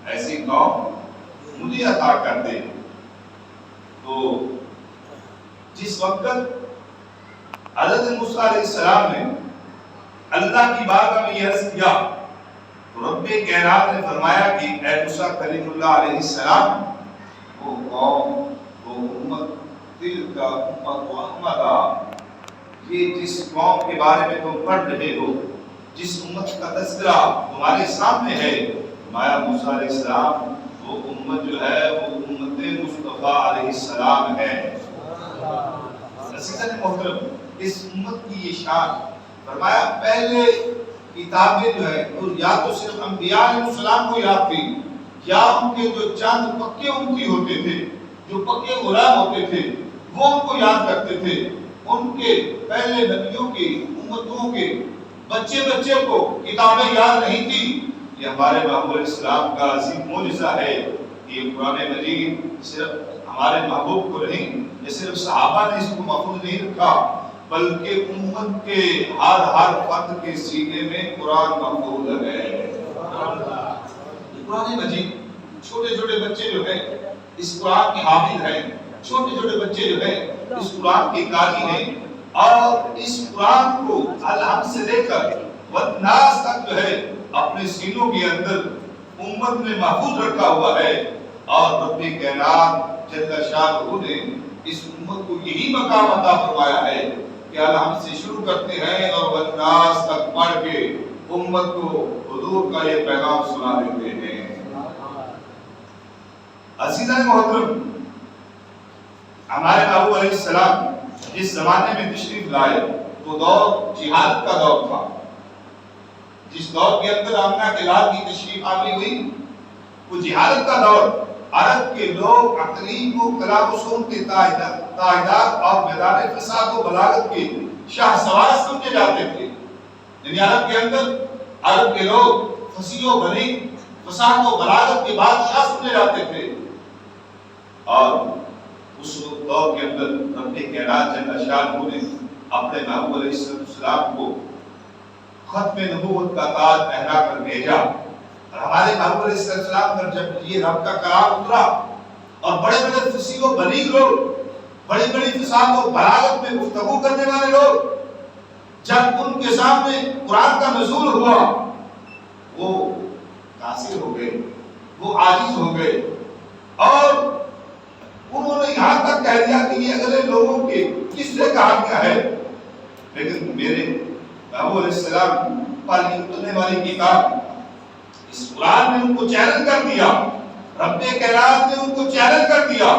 ایسی قوم مجھے عطا کر دے۔ تو جس وقت حضرت موسیٰ علیہ السلام نے اللہ کی بارگاہ میں یہ عرض کیا تو رب کائنات نے فرمایا کہ اے موسیٰ کلیم اللہ علیہ السلام، وہ قوم، وہ امت، تلک امت احمدہ، یہ جس قوم کے بارے میں تم پڑھ رہے ہو، جس امت کا تذکرہ تمہارے سامنے ہے، مایا موسیٰ علیہ السلام، وہ امت جو ہے وہ امت مصطفیٰ علیہ السلام ہے۔ عزیزان محترم، اس امت کی یہ شان، فرمایا پہلے کتابیں جو ہے یا تو صرف انبیاء علیہ السلام کو یاد تھی، یا ان کے جو چند پکے امتی ہوتے تھے، جو پکے غلام ہوتے تھے، وہ ان کو یاد کرتے تھے۔ ان کے پہلے نبیوں کی امتوں کے بچے بچے کو کتابیں یاد نہیں تھی۔ یہ ہمارے محبوب علیہ السلام کا عظیم معجزہ ہے۔ یہ قرآن مجید صرف ہمارے محبوب کو نہیں، یہ صرف صحابہ نے اس کو محفوظ نہیں رکھا، بلکہ امت کے ہر فرد کے سینے میں قرآن محفوظ ہے۔ قرآن مجید، چھوٹے چھوٹے بچے جو ہیں اس قرآن کے حافظ ہیں، چھوٹے چھوٹے بچے جو ہیں اس قرآن کے قاری ہیں، اور اس قرآن کو الحمد سے لے کر والناس تک جو ہے اپنے سینوں کے اندر امت میں محفوظ رکھا ہوا ہے۔ اور رب کائنات جل شانہ نے اس امت کو یہی مقام عطا فرمایا ہے کہ الحمد سے شروع کرتے ہیں اور والناس تک پڑھ کے امت کو حضور کا یہ پیغام سنا دیتے ہیں۔ عزیزان محترم، ہمارے محبوب علیہ السلام جس زمانے میں تشریف لائے وہ دور جہاد کا دور تھا۔ جس دور کے اندر آمنہ کے لال کی تشریف آوری ہوئی وہ جہاد کا دور۔ عرب کے لوگ عقلی کو کلام و سون کے تائیدات اور میدان فساد و بلاغت کے شاہ سوار سمجھے جاتے تھے۔ یعنی عرب کے اندر عرب کے لوگ فصیح و بلیغ، فساد و بلاغت کے بادشاہ سمجھے جاتے تھے۔ اور اس دور کے اندر رب کائنات جل شانہ نے اپنے محبوب علیہ السلام کو ختم نبوت کا تاج پہنا کر بھیجا۔ اور ہمارے محبوب علیہ السلام پر جب یہ رب کا کلام اترا اور بڑے بڑے فصیح و بلیغ لوگ، بڑی بڑی فساد و بلاغت میں گفتگو کرنے والے لوگ جب ان کے سامنے قرآن کا نزول ہوا، وہ قاصر ہو گئے، وہ عاجز ہو گئے، اور انہوں نے یہاں تک کہہ دیا کہ یہ اگلے لوگوں کے کس سے کہا گیا ہے۔ لیکن میرے محبوب علیہ السلام پر اترنے والی کتاب اس قرآن نے ان کو چیلنج کر دیا، رب کائنات نے ان کو چیلنج کر دیا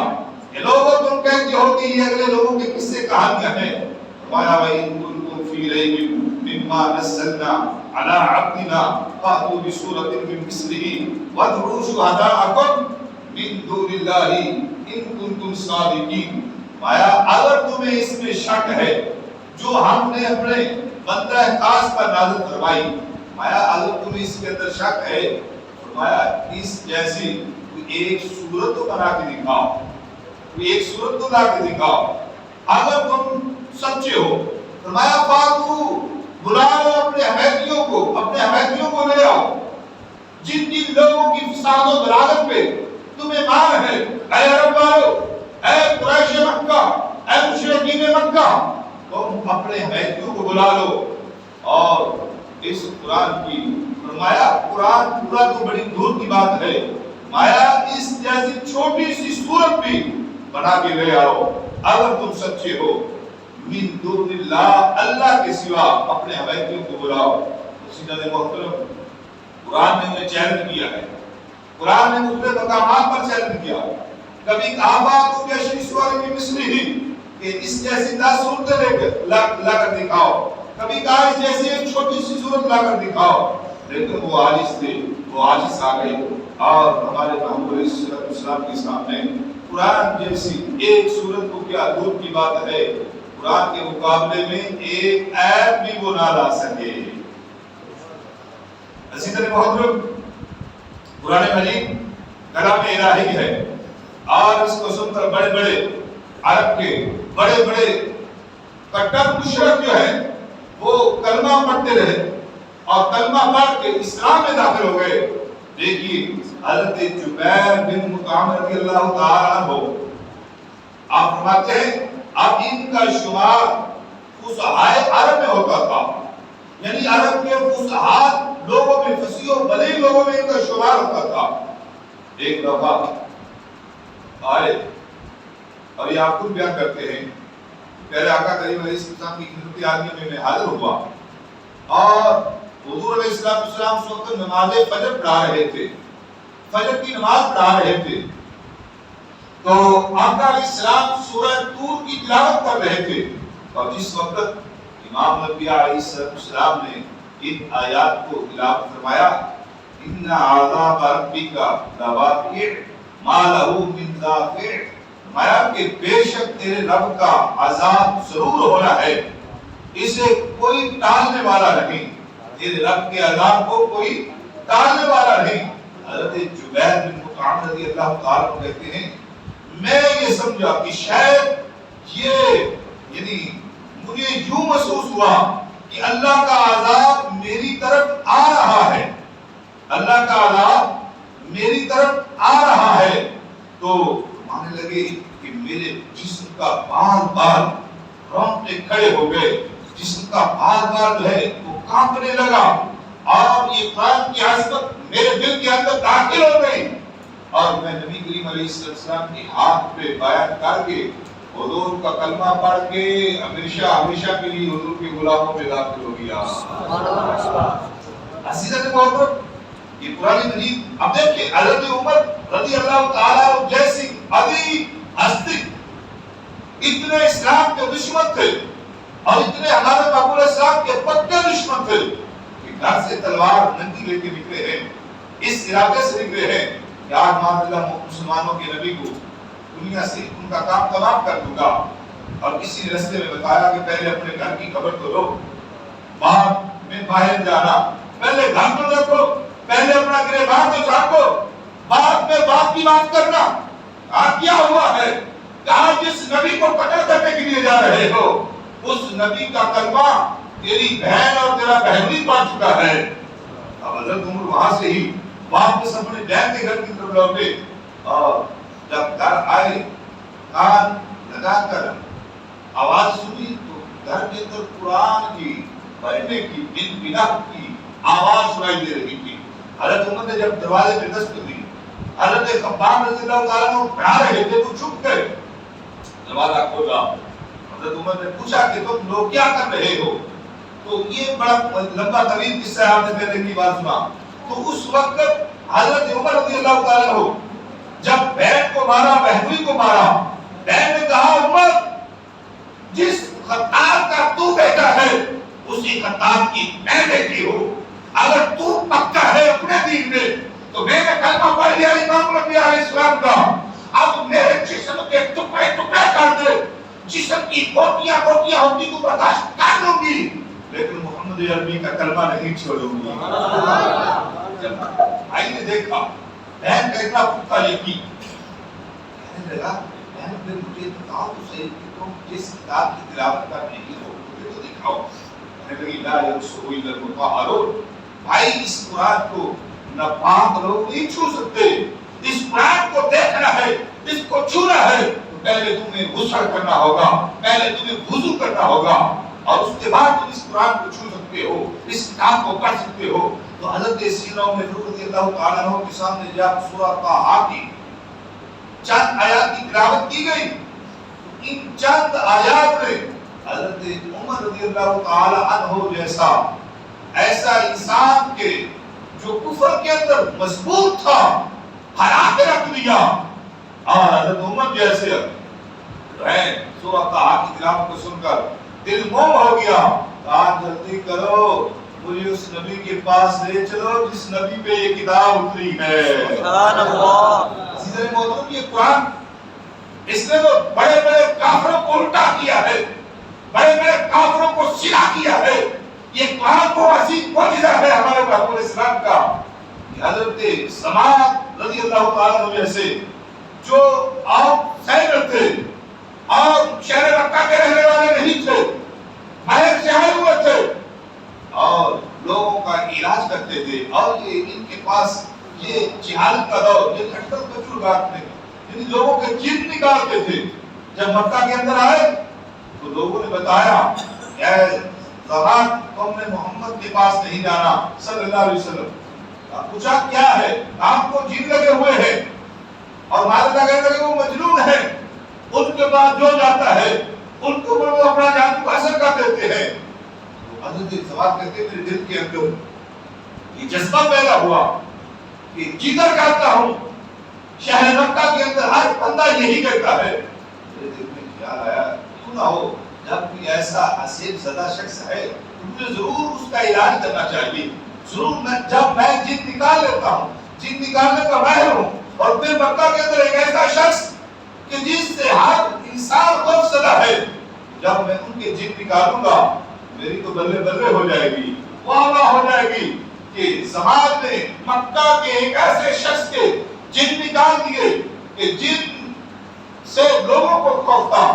کہ لوگوں تم کہتے ہو کہ یہ اگلے لوگوں کے کس سے کہا گیا ہے۔ فرمایا وَإِن كُنتُمْ فِي رَيْبٍ مِّمَّا نَزَّلْنَا عَلَىٰ عَبْدِنَا فَأْتُوا بِسُورَةٍ مِّن مِّثْلِهِ وَادْعُوا شُهَدَاءَكُم مِّن دُونِ اللَّهِ إِن كُنتُمْ صَادِقِينَ۔ فرمایا اگر تمہیں اس میں شک ہے جو ہم نے اپنے بندہ خاص پر نازل فرمائی، فرمایا اگر تمہیں اس کے اندر شک ہے، فرمایا اس جیسی کوئی ایک صورت تو بنا کے دکھاؤ، کوئی ایک صورت تو لا کے دکھاؤ اگر تم سچے ہو۔ فرمایا فاتو، بلاؤ اپنے حمیتیوں کو لے آؤ، جن جن لوگوں کی فساد و بلاغت پہ تمہیں مان ہے۔ اے عرب والو، اے قریش مکہ، اے مشرکین مکہ، تم اپنے حمیتیوں کو بلا لو اور اس قرآن کی، فرمایا قرآن پورا تو بڑی دور کی بات ہے، فرمایا اس جیسی چھوٹی سی صورت بھی بنا کے لے آؤ اگر تم سچے ہو۔ من دون اللہ، اللہ کے سوا اپنے حمیتیوں کو بلاؤ۔ اسی طرح محترم، قرآن نے انہیں چیلنج کیا ہے، قرآن نے مختلف مقامات پر چیلنج کیا۔ کبھی کہا تو بیشری سورہ کی مثلی ہی کہ اس جیسی 10 صورتیں لا کر دکھاؤ، کبھی کہا اس جیسی ایک چھوٹی سی صورت لا کر دکھاؤ، لیکن وہ عاجز تھے، وہ عاجز آ گئے اور ہمارے محبوب علیہ السلام کے سامنے قرآن جیسی ایک صورت کو کیا دور کی بات ہے، قرآن کے مقابلے میں ایک آیت بھی وہ نہ لا سکے۔ اسی طرح محترم، قرآن مجید کلام الہی ہے اور اس کو سن کر بڑے بڑے عرب کے بڑے بڑے کٹر مشرک جو ہیں وہ کلمہ پڑھتے رہے اور کلمہ پڑھ کے اسلام میں داخل ہو گئے، دیکھیے حضرت جبیر بن مطعم رضی اللہ تعالیٰ عنہ آپ فرماتے ہیں اب ان کا شمار فصحائے عرب میں ہوتا تھا، یعنی عرب کے فصحاء لوگوں میں، فصیح و بلیغ لوگوں میں ان کا شمار ہوتا تھا۔ ایک دفعہ آئے اور یہ آپ خود بیان کرتے ہیں، پہلے آقا کریم علیہ السلام کی خدمت عالیہ میں حاضر ہوا اور حضور علیہ السلام اس وقت نماز فجر پڑھا رہے تھے، فجر کی نماز پڑھا رہے تھے، تو آقا علیہ السلام سورہ طور کی تلاوت کر رہے تھے، اور جس وقت امام نبی علیہ السلام نے ان آیات کو تلاوت فرمایا، ان عذاب ربک لواقع ما له من دافع، فرمایا کہ بے شک تیرے رب کا عذاب ضرور ہونا ہے، اسے کوئی ٹالنے والا نہیں، تیرے رب کے عذاب کو کوئی ٹالنے والا نہیں۔ حضرت جبیر بن مطعم رضی اللہ تعالیٰ عنہ کہتے ہیں میں یہ سمجھا کہ شاید یہ یعنی مجھے یوں محسوس ہوا کہ اللہ کا عذاب میری طرف آ رہا ہے، اللہ کا عذاب میری طرف آ رہا ہے، تو ماننے لگے کہ میرے جسم کا بار بار رونگٹے کھڑے ہو گئے، جسم کا بار بار جو ہے وہ کانپنے لگا، اور یہ قرآن کی عظمت میرے دل کے اندر داخل ہو گئی، اور میں نبی کریم علیہ السلام کے ہاتھ پہ بیعت کر کے حضور کا کلمہ پڑھ کے ہمیشہ کے لیے حضور کے غلاموں میں داخل ہو گیا۔ عزیزت محترم، یہ قرآن مجید اب دیکھیں حضرت عمر رضی اللہ تعالیٰ جیسی عظیم ہستی، اتنے اسلام کے دشمن تھے اور اتنے ہمارے محبوب اسلام کے پکے دشمن تھے کہ گھر سے تلوار ننگی لے کے نکلے ہیں، اس ارادے سے نکلے ہیں کہ آج مان اللہ مسلمانوں کے نبی کو دنیا سے ان کا کام تمام کر دوں گا، اور کسی نے رستے میں بتایا کہ پہلے اپنے گھر کی خبر تو لو، بعد میں باہر جانا، پہلے گھر کو دیکھو، پہلے اپنا گریبان تو جھانکو، بعد میں باپ کی بات کرنا۔ آج کیا ہوا ہے؟ کہا جس نبی کو قتل کرنے کے لیے جا رہے ہو اس نبی کا کلمہ تیری بہن اور تیرا بہنوئی پڑھ چکا ہے۔ اب حضرت عمر وہاں سے ہی واپس اپنے بہن کے گھر کی طرف لوٹے، اور جب گھر آئے کان لگا کر آواز سنی تو گھر کے اندر قرآن کی پڑھنے کی بنت کی آواز سنائی دے رہی تھی۔ حضرت عمر نے جب دروازے پہ دستک دی، حضرت خباب رضی اللہ تعالیٰ عنہ پڑھا رہے تھے تو چھپ گئے، دروازہ کھولا، حضرت عمر نے پوچھا کہ تم لوگ کیا کر رہے ہو؟ تو یہ بڑا لمبا طویل قصہ ہے، آپ نے پہلے کی بات سنا۔ تو اس وقت حضرت عمر رضی اللہ تعالیٰ عنہ جب بہن کو مارا، بہنوئی کو مارا، بہن نے کہا عمر جس خطاب کا تو بیٹا ہے اسی خطاب کی میں بیٹی ہوں، اگر تو پکا ہے اپنے دین میں تو میں نے کلمہ پڑھ لیا امام نبی علیہ السلام کا، اب میرے جسم کے ٹکڑے ٹکڑے کر دے، جسم کی بوٹیاں بوٹیاں ہوتی تو برداشت کر لوں گی لیکن محمد عربی کا کلمہ نہیں چھوڑوں گی۔ جب بھائی نے دیکھا بہن کا اتنا پختہ یقین، کہنے لگا بہن پھر مجھے بتاؤ تو صحیح کہ تم جس کتاب کی تلاوت کر رہی ہو مجھے تو دکھاؤ۔ کہنے لگی لا یمسہ الا المطہرون، بھائی اس قرآن کو ناپاک لوگ نہیں چھو سکتے، اس قرآن کو دیکھنا ہے، اس کو چھونا ہے تو پہلے تمہیں غسل کرنا ہوگا، پہلے تمہیں وضو کرنا ہوگا، اور اس کے بعد تم اس قرآن کو چھو سکتے ہو، اس کتاب کو پڑھ سکتے ہو۔ تو حضرت سیدنا عمر رضی اللہ تعالیٰ عنہ کے سامنے جب سورہ طٰہٰ کی چند آیات کی تلاوت کی گئی، ان چند آیات میں حضرت عمر رضی اللہ تعالیٰ عنہ جیسا ایسا انسان کے جو کفر کے اندر مضبوط تھا ہرا کے رکھ دیا، اور حضرت عمر جیسے سورہ طٰہٰ کی تلاوت کو سن کر دل موم ہو گیا، کہا جلدی کرو مجھے اس نبی کے پاس لے چلو جس نبی پہ یہ کتاب اتری ہے۔ سبحان اللہ۔ عزیزِ محترم، یہ قرآن اس نے تو بڑے بڑے کافروں کو الٹا کیا ہے، بڑے بڑے کافروں کو سیدھا کیا ہے۔ یہ قرآن کو عظیم معجزہ ہے ہمارے محبوب اسلام کا۔ حضرت سماعت رضی اللہ تعالیٰ عنہ جیسے جو آؤٹ سائڈر تھے اور شہر مکہ کے رہنے والے نہیں تھے، باہر سے آئے ہوئے تھے اور لوگوں کا علاج کرتے تھے، اور یہ ان کے پاس یہ جہالت کا دور، یہ اکثر بزرگات نے یعنی لوگوں کے جن نکالتے تھے. جب مکہ کے اندر آئے تو لوگوں نے بتایا اے زمان تم نے محمد کے پاس نہیں جانا صلی اللہ علیہ وسلم. پوچھا کیا ہے؟ آپ کو جن لگے ہوئے ہیں اور مالدہ کہتے ہیں کہ وہ مجنون ہے، ان کے بعد جو جاتا ہے ان کو وہ اپنا جادو کا اثر کر دیتے ہیں. حضرت زمان کہتے ہیں میرے دل کے اندر یہ جذبہ پیدا ہوا کہ جگر کرتا ہوں. شہر مکہ کے اندر ہر بندہ یہی کہتا ہے. میرے دل میں خیال آیا کیوں نہ ہو جب کوئی ایسا حسیب زدہ شخص ہے تو مجھے ضرور اس کا علاج کرنا چاہیے. ضرور جب میں جن نکال لیتا ہوں، جن نکالنے کا ماہر ہوں، اور پھر مکہ کے اندر ایک ایسا شخص کہ جس سے ہر انسان خوف زدہ ہے، جب میں ان کے جن نکالوں گا میری تو بلے بلے ہو جائے گی، واہ واہ ہو جائے گی کہ سماج نے مکہ کے ایک ایسے شخص کے جن نکال دیے کہ جن سے لوگوں کو خوف تھا.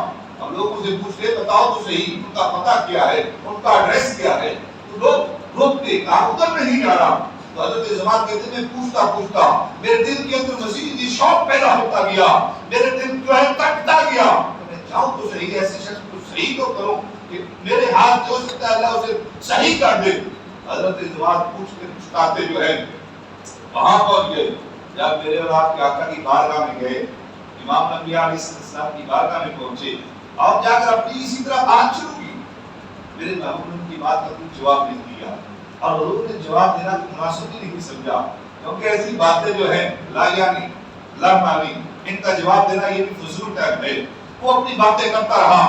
ہم لوگوں سے پوچھتے بتاؤ تو صحیح ان کا پتہ کیا ہے، ان کا ایڈریس کیا ہے، تو لوگ روکتے کہا ادھر نہیں جا رہا. تو حضرت زمان کہتے ہیں پوچھتا پوچھتا میرے دل کے اندر مزید یہ شوق پیدا ہوتا گیا، میرے دل جو ہے تڑپتا گیا میں جاؤں تو صحیح ایسے شخص کو صحیح تو کروں کہ میرے ہاتھ جو سکتا ہے اللہ اسے صحیح کر دے. حضرت زمان پوچھتے پوچھتاتے جو ہے وہاں پہنچ گئے. جب میرے اور آپ کے آقا کی بارگاہ میں گئے، امام انبیاء علیہ السلام کی بارگاہ میں پہنچے اور جا کر اپنی اسی طرح بات شروع کی. میرے محبوب نے ان کی بات کا کوئی جواب نہیں دیا اور حضور نے جواب دینا مناسب ہی نہیں سمجھا، کیونکہ ایسی باتیں جو ہیں لا یعنی لا معنی ان کا جواب دینا یہ بھی فضول ٹائم ہے. وہ اپنی باتیں کرتا رہا،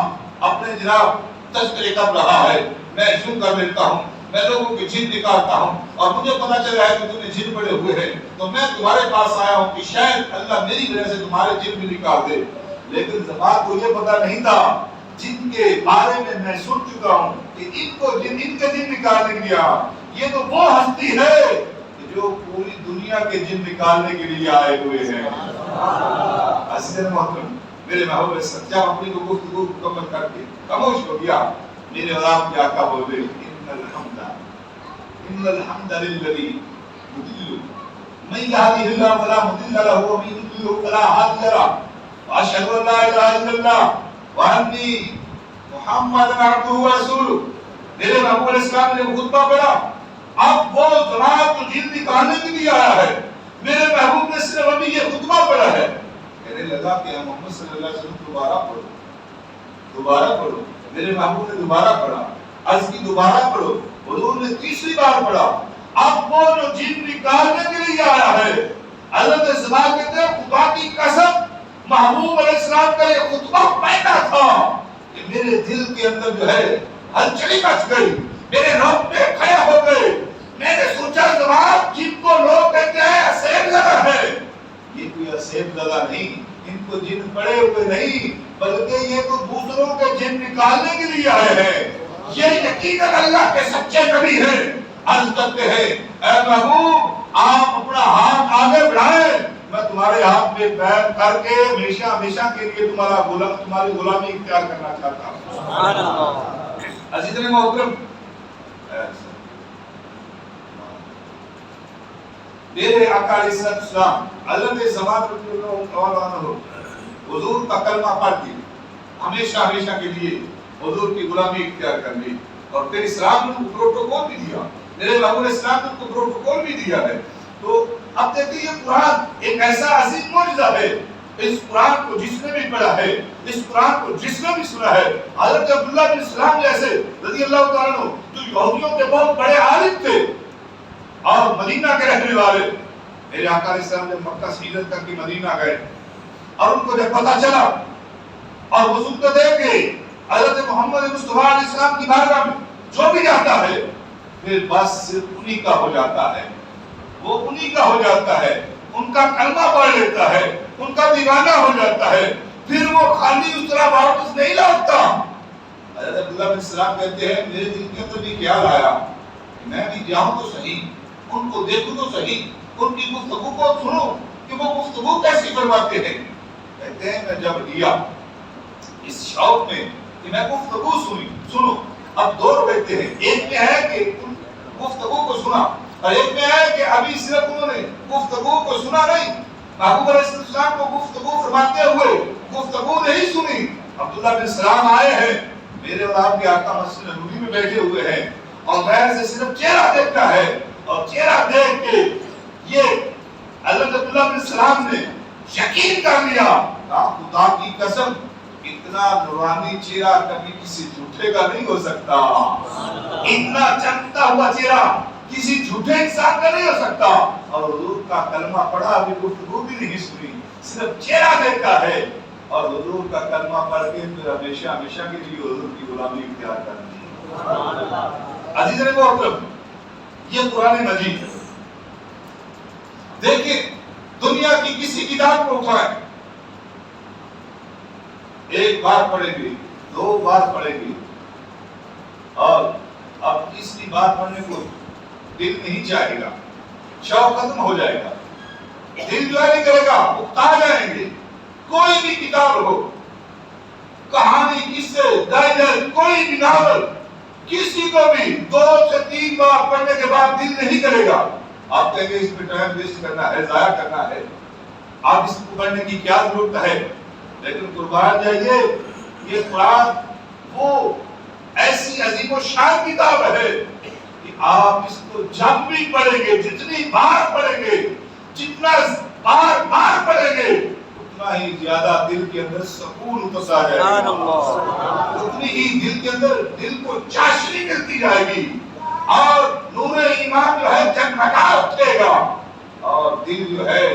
اپنے جناب تذکرے کر رہا ہے. میں یوں کر لیتا ہوں، میں لوگوں کے جن نکالتا ہوں اور مجھے پتا چلا ہے کہ تمہیں جن پڑے ہوئے ہیں تو میں تمہارے پاس آیا ہوں کہ شاید اللہ میری وجہ سے تمہارے جن بھی نکال دے. لیکن زمان کو یہ پتا نہیں تھا جن کے بارے میں سن چکا ہوں کہ ان کے جن نکالنے کے لیے یہ تو وہ ہستی ہے کہ جو پوری دنیا کے جن نکالنے کے لیے آئے ہوئے ہیں. عزیزاً محترم میرے محبوب جب اپنی گفتگو مکمل کر کے خاموش ہو گیا، میرے اور آپ کے آقا بول رہے ان الحمد للذی مضل من یهده اللہ فلا مضل له ومن یضلل فلا هادی له واشهد ان لا اله الا اللہ وانی محمد عبدہ ورسولہ. میرے محبوب علیہ السلام نے خطبہ پڑھا. اب وہ جماعت کو جن نکالنے کے لیے آیا ہے، میرے محبوب نے صرف ابھی یہ خطبہ پڑھا ہے. کہنے لگا کہ محمد صلی اللہ علیہ وسلم دوبارہ پڑھو. میرے محبوب نے دوبارہ پڑھا، عرض کی دوبارہ پڑھو. حضور نے تیسری بار پڑھا. اب وہ جو جن نکالنے کے لیے آیا ہے، حضرت زمان کہتے ہیں خدا کی قسم محبوب علیہ السلام کا یہ خطبہ پہنا تھا کہ میرے دل کے اندر جو ہے ہلچلی مچ گئی، میرے رونگٹے کھڑے ہو گئے. میں نے سوچا زمان جن کو لوگ کہتے ہیں اسیب زدہ ہے، یہ کوئی اسیب زدہ نہیں، ان کو جن پڑے ہوئے نہیں بلکہ یہ تو دوسروں کے جن نکالنے کے لیے آئے ہیں. یہ یقیناً اللہ کے سچے نبی ہیں. عرض کرتے ہیں اے محبوب آپ اپنا ہاتھ آگے بڑھائیں، میں تمہارے ہاتھ میں پیر کر کے ہمیشہ کے لیے تمہاری غلامی اختیار کرنا چاہتا ہوں. سبحان اللہ. عزیزاً محترم میرے آقا علیہ السلام حضرت زمان رضی اللہ عنہ حضور کا کلمہ پڑھ کے ہمیشہ کے لیے حضور کی غلامی اختیار کر لی اور پھر اسلام نے پروٹوکول بھی دیا. میرے محبوب اسلام نے پروٹوکول بھی دیا ہے. تو اب دیکھیں یہ قرآن ایک ایسا عظیم معجزہ ہے. اس قرآن کو جس نے بھی پڑھا ہے، اس قرآن کو جس نے بھی سنا ہے، حضرت عبداللہ بن سلام جیسے رضی اللہ تعالیٰ عنہ جو یہودیوں کے بہت بڑے عالم تھے اور مدینہ کے رہنے والے، میرے آقا علیہ السلام جب مکہ سے ہجرت کر کے مدینہ گئے اور ان کو جب پتہ چلا اور وہ سنتے تھے کہ حضرت محمد مصطفیٰ علیہ السلام کی بارگاہ میں جو بھی جاتا ہے پھر بس صرف انہی کا ہو جاتا ہے، وہ انہی کا ہو جاتا ہے، ان کا کلمہ پڑھ لیتا ہے، ان کا دیوانہ ہو جاتا ہے، پھر وہ خالی اس طرح واپس نہیں لوٹتا. حضرت عبداللہ بن سلام کہتے ہیں میرے دل کے اندر بھی خیال آیا کہ میں بھی جاؤں تو صحیح، ان کو دیکھوں تو صحیح، ان کی گفتگو کو سنوں کہ وہ گفتگو کیسی فرماتے ہیں. کہتے ہیں میں جب لیا اس شوق میں کہ میں گفتگو سنوں. اب دو رہتے ہیں، ایک میں ہے کہ گفتگو کو سنا اور ایک میں ہے کہ ابھی صرف انہوں نے گفتگو کو سنا نہیں، محبوب علیہ السلام کو گفتگو فرماتے ہوئے گفتگو نہیں سنی۔ عبداللہ بن سلام آئے ہیں، میرے اور آپ کے آقا مسجد نبوی میں بیٹھے ہوئے ہیں، اور غیر سے صرف چہرہ دیکھنا ہے، اور چہرہ دیکھ کے یہ حضرت عبداللہ بن سلام نے یقین کر لیا، خدا کی قسم اتنا نورانی چہرہ کبھی کسی جھوٹے کا نہیں ہو سکتا، اتنا چمکتا ہوا چہرہ کسی جھوٹے انسان کا نہیں ہو سکتا۔ اور حضور کا کلمہ پڑھا، ابھی گفتگو بھی نہیں سنی، صرف چہرہ دیکھا ہے، اور حضور کا کلمہ پڑھ کے پھر ہمیشہ ہمیشہ کے لیے حضور کی غلامی اختیار کر لی۔ عزیزان محترم، یہ قرآن مجید ہے۔ دیکھیں دنیا کی کسی کتاب کو اٹھائیں، ایک بار پڑھیں گے، دو بار پڑھیں گے، اور اب تیسری بار پڑھنے کو دل نہیں چاہے گا، شوق ختم ہو جائے گا، دل جو نہیں کرے گا، اکتا جائیں گے۔ کوئی بھی کتاب ہو، کہانی، قصے، ڈائجسٹ، کوئی بھی ناول، کسی کو بھی 2 سے 3 بار پڑھنے کے بعد دل نہیں کرے گا۔ آپ کہیں گے اس پہ ٹائم ویسٹ کرنا ہے، ضائع کرنا ہے، آپ اس کو پڑھنے کی کیا ضرورت ہے؟ لیکن قربان جائیے، یہ قرآن وہ ایسی عظیم و شان کتاب ہے کہ آپ اس کو جب بھی پڑھیں گے، جتنی بار پڑھیں گے، جتنا بار بار پڑھیں گے، اتنا ہی زیادہ دل کے اندر سکون اترتا جائے گا، اتنی ہی دل کے اندر دل کو چاشنی ملتی جائے گی، اور نور ایمان جو ہے جگمگا اٹھے گا، اور دل جو ہے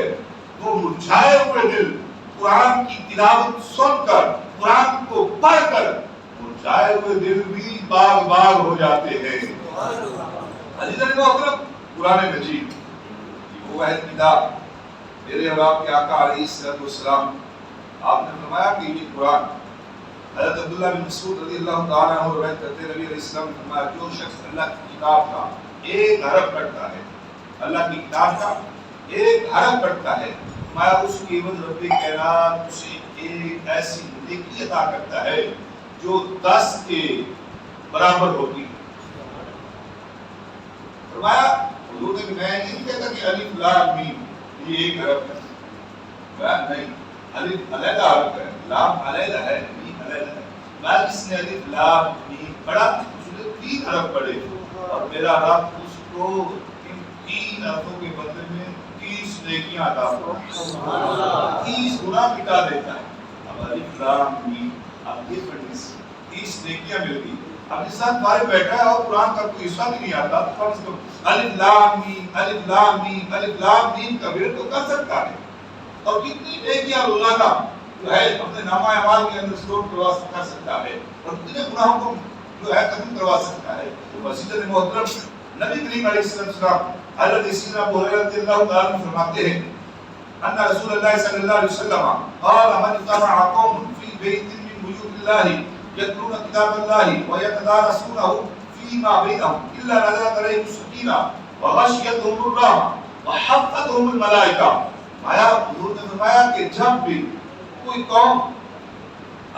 وہ مرجھائے ہوئے دل قرآن کی تلاوت سن کر، قرآن کو پڑھ کر مرجھائے ہوئے دل بھی باغ باغ ہو جاتے ہیں۔ عزیزان محترم، قرآن مجید وہ واحد کتاب، میرے اور آپ کے آقا علیہ السلام، آپ نے فرمایا کہ یہ قرآن، حضرت عبداللہ بن مسعود رضی اللہ تعالیٰ عنہ روایت کرتے، نبی علیہ السلام نے فرمایا جو شخص اللہ کی کتاب کا ایک حرف پڑھتا ہے، اللہ کی کتاب کا ایک حرف پڑھتا ہے، فرمایا اس کی عوض رب کائنات اسے ایک ایسی نیکی عطا کرتا ہے جو 10 کے برابر ہوتی ہے۔ فرمایا حضور نے، میں نہیں کہتا کہ الف لام میم یہ ایک حرف ہے، نہیں، الف علیحدہ حرف ہے، لام علیحدہ ہے، میم علیحدہ ہے، میں جس نے الف لام میم پڑھا اس نے 3 حرف پڑھے، اور میرا رب اس کو ان 3 حرفوں کے بدلے میں 30 نیکیاں عطا فرماتا ہے، 30 گناہ مٹا دیتا ہے۔ اب الف لام میم، اب یہ پڑھنے سے 30 نیکیاں مل گئی۔ اب انسان باہر بیٹھا ہے اور قرآن کا کوئی حصہ بھی نہیں آتا، تو اس کو الف لام میم الف لام میم الف لام میم کا ورد تو کر سکتا ہے، اور کتنی نیکیاں روزانہ جو ہے اپنے نامہ اعمال کے اندر اسٹور کر سکتا ہے، اور کتنے گناہوں کو جو ہے ختم کروا سکتا ہے۔ عزیزان محترم، نبی کریم علیہ السلام حضرت سیدنا ابو ہریرہ رضی اللہ تعالیٰ عنہ فرماتے ہیں ان رسول اللہ صلی اللہ علیہ وسلم قال من اجتمع قوم في بيت من بيوت الله يتلون كتاب الله ويتدارسونه فيما بينهم الا نزلت عليهم السكينة وغشيتهم الرحمة وحفتهم الملائكة۔ حضور نے فرمایا کہ جب بھی کوئی قوم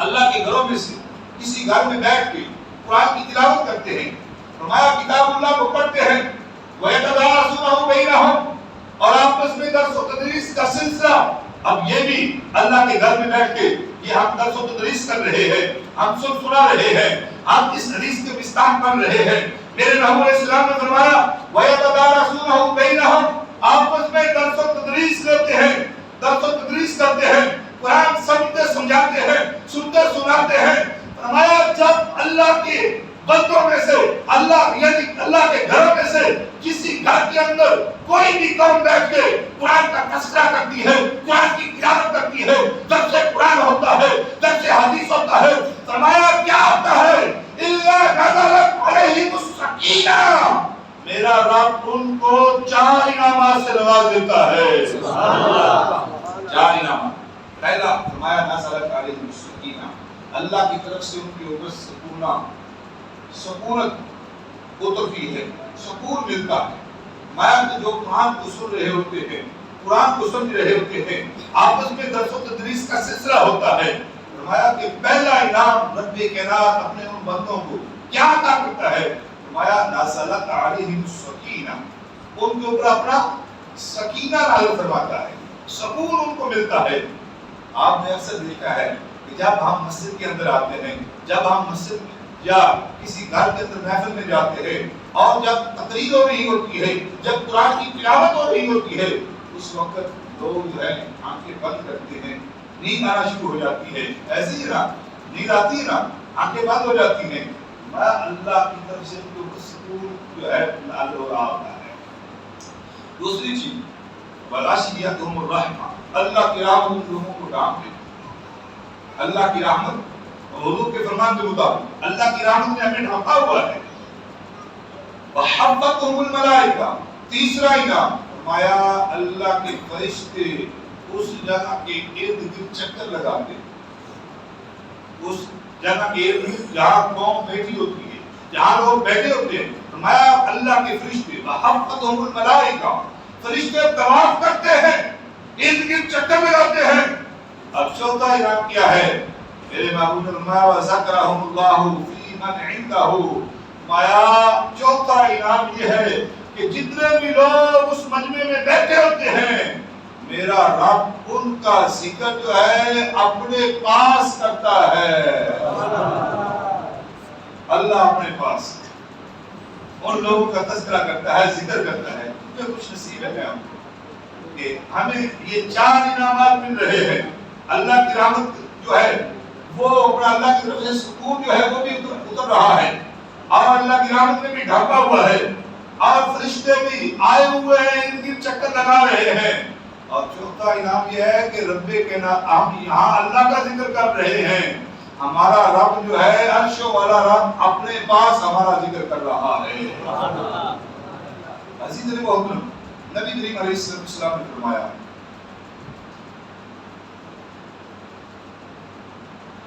اللہ کے گھروں میں سے کسی گھر میں بیٹھ کے قرآن کی تلاوت کرتے ہیں، فرمایا کتاب اللہ کو پڑھتے ہیں، وَيَتَدَارَسُونَهُ بَيْنَهُمْ، اور آپس میں درس و تدریس کا سلسلہ۔ اب یہ بھی اللہ کے گھر میں بیٹھ کے یہ ہم درس و تدریس کر رہے ہیں، ہم سنا رہے ہیں، ہم اس حدیث کے مستحق پڑھ رہے ہیں۔ میرے محبوب علیہ السلام نے فرمایا وَيَتَدَارَسُونَهُ بَيْنَهُمْ، آپس میں درس و تدریس کرتے ہیں، درس و تدریس کرتے ہیں، قرآن سمجھتے سمجھاتے ہیں، سنتے سناتے ہیں۔ فرمایا جب اللہ کے بندوں میں سے، اللہ یعنی اللہ کے گھروں میں سے کسی گھر کے اندر کوئی بھی قوم بیٹھ کے قرآن کا تذکرہ کرتی ہے، قرآن کی تلاوت کرتی ہے، درس قرآن ہوتا ہے، درس حدیث ہوتا ہے، فرمایا کیا ہوتا ہے؟ اِلَّا نَزَلَتْ عَلَيْهِمُ السَّکِینَةُ، میرا رب ان کو 4 انعامات سے نواز دیتا ہے۔ سبحان اللہ، 4 انعامات۔ پہلا فرمایا نَزَلَتْ عَلَيْهِمُ السَّکِینَةُ، اللہ کی طرف سے ان کے اوپر سکونت اترتی ہے، سکون ملتا ہے۔ میں جو قرآن کو سن رہے ہوتے ہیں، قرآن کو سمجھ رہے ہوتے ہیں، آپس میں درس و تدریس کا سلسلہ ہوتا ہے، فرمایا کہ پہلا انعام رب کائنات اپنے ان بندوں کو کیا عطا کرتا ہے؟ فرمایا نازلت علیہم السکینہ، ان کے اوپر اپنا سکینہ نازل فرماتا ہے، سکون ان کو ملتا ہے۔ آپ نے اکثر دیکھا ہے کہ جب ہم مسجد کے اندر آتے ہیں، جب ہم مسجد یا کسی گھر کے اندر محفل میں جاتے ہیں اور جب تقریر ہو رہی ہوتی ہے، جب قرآن کی تلاوت ہو رہی ہوتی ہے، اس وقت لوگ جو ہے آنکھیں بند کرتے ہیں، نیند آنا شروع ہو جاتی ہے۔ ایسے ہی نا نیند آتی ہے نا، آنکھیں بند ہو جاتی ہیں، اللہ کی طرف سے ان کو سکون جو ہے نازل ہو رہا ہوتا ہے۔ دوسری چیز وَغَشِيَتْهُمُ الرَّحْمَةُ، اللہ کی رحمت ان لوگوں کو ڈھانپ لیتی، اللہ کی رحمت حضور کے فرمان کے مطابق اللہ کی رحمت نے ہمیں ڈھانپا ہوا ہے۔ وَحَفَّتْهُمُ الْمَلَائِكَةُ، تیسرا انعام فرمایا اللہ کے فرشتے اس جگہ کے ارد گرد چکر لگاتے ہیں، اس جگہ کے ارد گرد جہاں قوم بیٹھی ہوتی ہے، جہاں لوگ بیٹھے ہوتے ہیں، فرمایا اللہ کے فرشتے وَحَفَّتْهُمُ الْمَلَائِكَةُ، فرشتے طواف کرتے ہیں، ارد گرد چکر لگاتے ہیں۔ اب چوتھا انعام کیا ہے؟ میرے محبوب نے فرمایا وَذَكَرَهُمُ اللَّهُ فِي مَنْ عِندَهُ، فرمایا چوتھا انعام یہ ہے کہ جتنے بھی لوگ اس مجمع میں بیٹھے ہوتے ہیں، میرا رب ان کا ذکر جو ہے اپنے پاس کرتا ہے۔ اللہ اپنے پاس ان لوگوں کا تذکرہ کرتا ہے، ذکر کرتا ہے۔ کتنے خوش نصیب ہے ہم کہ ہمیں یہ چار انعامات مل رہے ہیں۔ اللہ کی رحمت جو ہے وہ اپنا اللہ کی طرف سے سکون جو ہے وہ بھی اتر رہا ہے، اور اللہ کی رحمت میں بھی ڈھانپا ہوا ہے، اور فرشتے بھی آئے ہوئے ہیں، ان کی چکر لگا رہے ہیں۔ اور چوتھا انعام یہ ہے کہ رب کے ہم یہاں اللہ کا ذکر کر رہے ہیں، ہمارا رب جو ہے عرش والا رب اپنے پاس ہمارا ذکر کر رہا ہے۔ عزیز محترم، نبی کریم علیہ السلام نے فرمایا،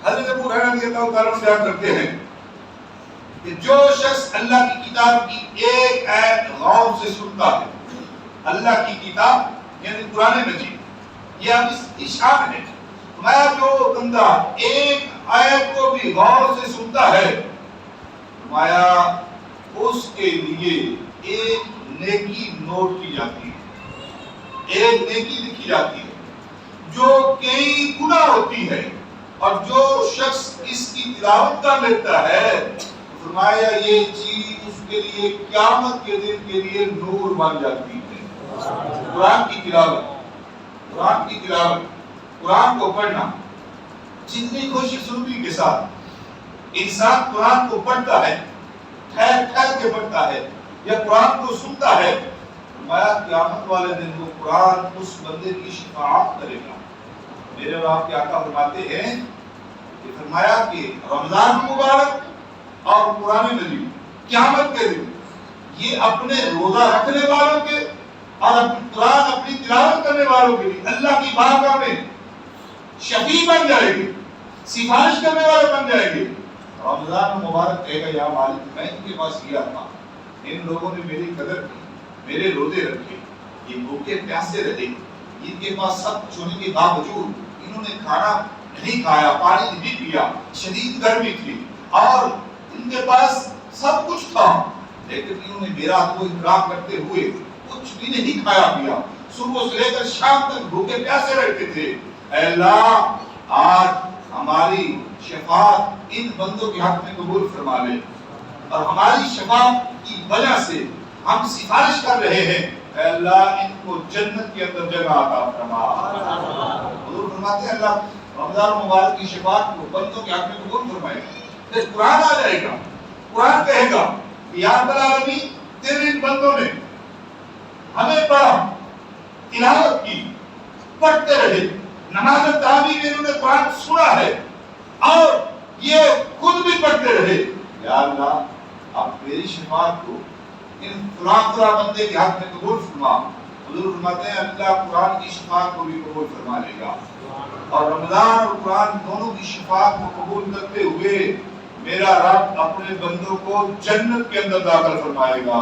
حضرت ابو ہریرہ رضی اللہ تعالیٰ عنہ بیان کرتے ہیں کہ جو شخص اللہ کی کتاب کی ایک آیت غور سے سنتا ہے، اللہ کی کتاب یعنی قرآن مجید، یہ اب اس شان ہے، میں جو بندہ ایک آیت کو بھی غور سے سنتا ہے، فرمایا اس کے لیے ایک نیکی نوٹ کی جاتی ہے، ایک نیکی لکھی جاتی ہے جو کئی گنا ہوتی ہے، اور جو شخص اس کی تلاوت کر لیتا ہے، فرمایا یہ چیز اس کے لیے قیامت کے دن کے لیے نور بن جاتی ہے۔ قرآن کی تلاوت، قرآن کی تلاوت، قرآن کو پڑھنا، جتنی خوش سلوکی کے ساتھ انسان قرآن کو پڑھتا ہے، ٹھہر ٹھہر کے پڑھتا ہے یا قرآن کو سنتا ہے، فرمایا قیامت والے دن وہ قرآن اس بندے کی شفاعت کرے گا۔ میرے اور آپ کے آقا فرماتے ہیں کہ فرمایا کہ رمضان مبارک اور قرآن مجید قیامت کے دن یہ اپنے روزہ رکھنے والوں کے اور قرآن اپنی تلاوت کرنے والوں کے لیے اللہ کی بارگاہ میں شفیع بن جائے گی، سفارش کرنے والے بن جائے گی۔ رمضان مبارک کہے گا یا مالک میں ان کے پاس گیا تھا، ان لوگوں نے میری قدر کی، میرے روزے رکھے، یہ بھوکے پیاسے رہے، ان کے پاس سب کچھ ہونے کے باوجود انہوں نے کھانا نہیں کھایا، پانی نہیں پیا، شدید گرمی تھی اور ان کے پاس سب کچھ تھا، لیکن انہوں نے میرا تو احترام کرتے ہوئے کچھ بھی نہیں کھایا پیا، صبح سے لے کر شام تک بھوکے پیاسے رہتے تھے۔ اے اللہ آج ہماری شفاعت ان بندوں کے حق میں قبول فرما لے، اور ہماری شفاعت کی وجہ سے ہم سفارش کر رہے ہیں، اے اللہ ان کو جنت کے اندر جگہ عطا فرما۔ حضور فرماتے ہیں اللہ رمضان مبارک کی شفاعت کو بندوں کے حق میں قبول فرمائے گا۔ پھر قرآن آ جائے گا، قرآن کہے گا یا رب العالمین تیرے ان بندوں نے ہمیں پڑھا، تلاوت کی، پڑھتے رہے، نماز تراویح میں انہوں نے قرآن سنا ہے اور یہ خود بھی پڑھتے رہے، یا اللہ اب میری شفاعت کو ان فلاں بندے کے حق میں قبول فرما۔ حضور فرماتے ہیں اللہ قرآن کی شفاعت کو بھی قبول فرما لے گا، اور رمضان اور قرآن دونوں کی شفاعت کو قبول کرتے ہوئے میرا رب اپنے بندوں کو جنت کے اندر داخل فرمائے گا۔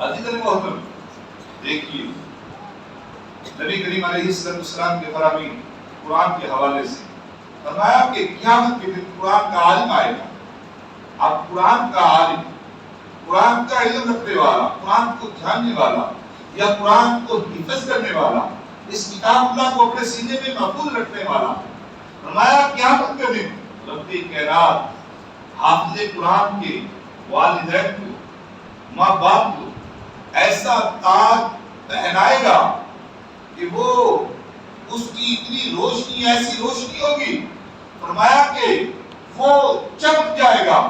عزیز محترم دیکھیے نبی کریم علیہ السلام کے فرامین قرآن کے حوالے سے فرمایا کہ قیامت کے دن قرآن کا عالم آئے گا۔ اب قرآن کا عالم قرآن کا علم رکھنے والا، قرآن کو جاننے والا یا قرآن کو حفظ کرنے والا، اس کتاب اللہ کو اپنے سینے میں محفوظ رکھنے والا، فرمایا قیامت کے دن رب کائنات حافظ قرآن کے والدین کو، ماں باپ کو ایسا تاج پہنائے گا کہ وہ اس کی اتنی روشنی، ایسی روشنی ہوگی، فرمایا کہ وہ چمک جائے گا،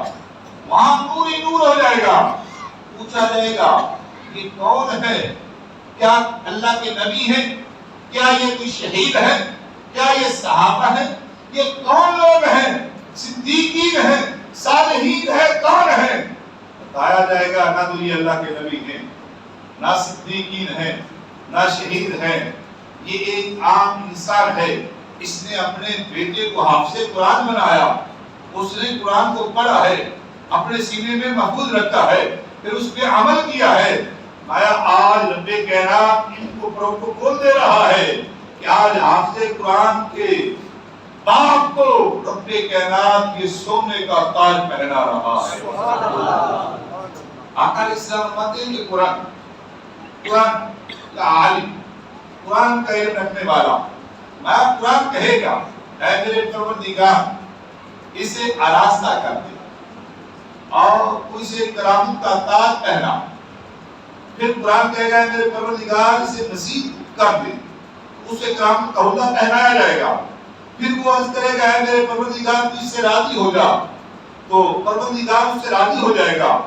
وہاں نور ہی نور ہو جائے گا۔ پوچھا جائے گا یہ کون ہے؟ کیا اللہ کے نبی ہیں؟ کیا یہ کوئی شہید ہے؟ کیا یہ صحابہ ہیں؟ یہ کون لوگ ہیں؟ صدیقین ہیں، صالحین ہیں، کون ہیں؟ بتایا جائے گا نہ تو یہ اللہ کے نبی ہیں، نہ صدیقین ہیں، نہ شہید ہیں، یہ ایک عام انسان ہے، اس نے اپنے بیٹے کو حافظ قرآن بنایا، اس نے قرآن کو پڑھا ہے، اپنے سینے میں محفوظ رکھا ہے، پھر اس پہ عمل کیا ہے۔ آیا آج رب کائنات ان کو پروٹوکول دے رہا ہے کہ آج حافظ قرآن کے باپ کو رب کائنات یہ سونے کا تاج پہنا رہا ہے۔ آقا علیہ السلام فرماتے ہیں کہ قرآن کا عالم، قرآن کا علم رکھنے والا، میں قرآن کہے گا اے میرے پروردگار اسے آراستہ کر دے اور اسے کرامت کا تاج پہنا۔ پھر قرآن کہے گا میرے پروردگار اسے مزید کر دے، اسے کرامت کا عہدہ پہنایا جائے گا۔ پھر وہ عرض کرے گا اے میرے پروردگار تو اس سے راضی ہو جا، تو پروردگار اس سے راضی ہو جائے گا۔